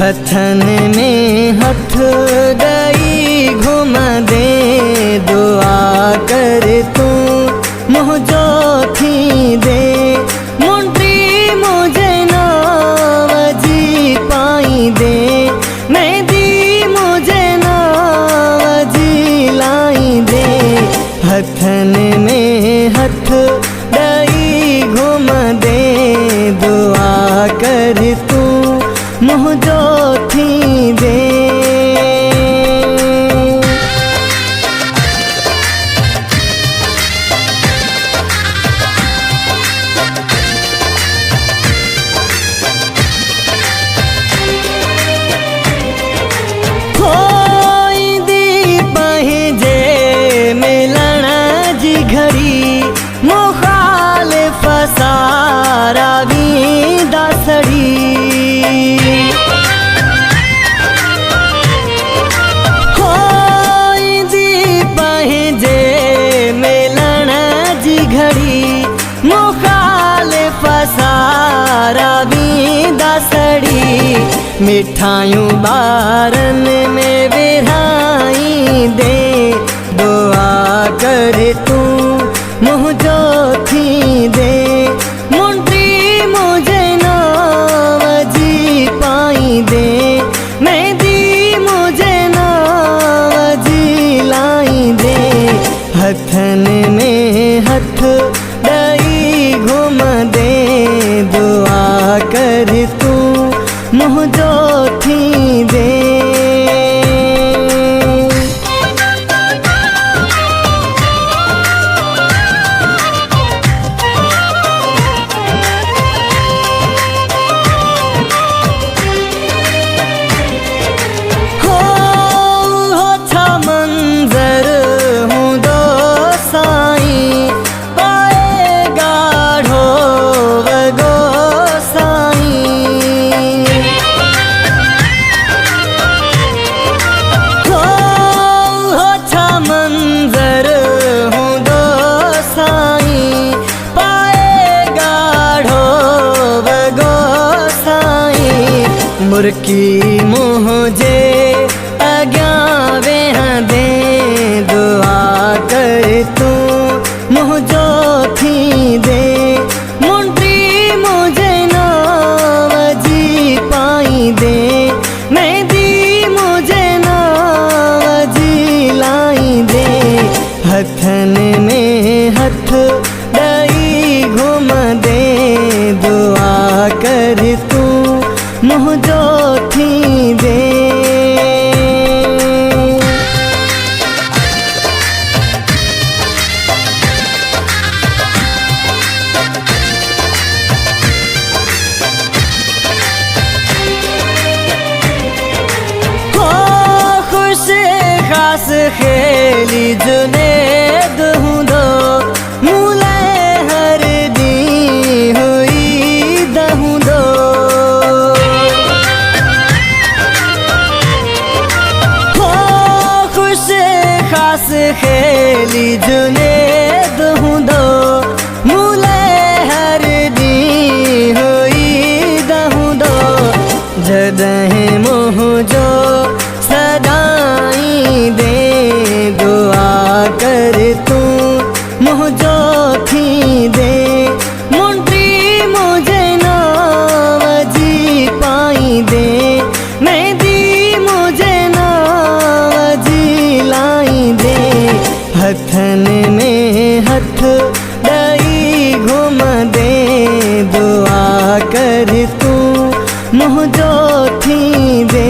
हथन में हथ गई घुम दे, दुआ कर तू मुँह जो थी दे। मुंडी मुझे नावजी पाई दे, मेहंदी मुझे नावजी लाई दे। हथन में हथ गई घुम दे, दुआ कर तू मुँह जो थी दे। खोई दी पहजे मिलना जी घड़ी, मुखालिफ सारा भी दासड़ी। मुखालिफ सारा भी दासड़ी, मिठाइयों बारन में बिराई दे। दुआ कर तू मुँह जो थी दे, मुंडी मुझे नावजी पाई दे। मेहंदी मुझे नावजी लाई दे। हथन में हथ गई घुम दे, दुआ कर तू मुँह जो थी दे। हो था मंजर हूँ दो साई, मंजर हूँ दो साई, पाएगा ढोब गोसाई। मुर्की मुझे अज्ञावे दे, दुआ कर तू मुँह जो थी दे। मुंडी मुझे नावजी पाई दे, मेहंदी मुझे नावजी लाई दे। हथन में हथ गई घुम दे, दुआ कर तू मुँह जो थी दे। खास खेली जुनेद हूँ दो, मूले हर दी हुई दहूँ दो। खुश खास खेली जुनेद हूँ दो, मूले हर दी हुई दहूँ दो। जदहे मुँह जो सदाई दे, दुआ कर तू मुँह जो थी दे। मुंडी मुझे नावजी पाई दे, मेहंदी मुझे नावजी लाई दे। हथन में हथ गई घुम दे, दुआ कर तू मुँह जो थी दे।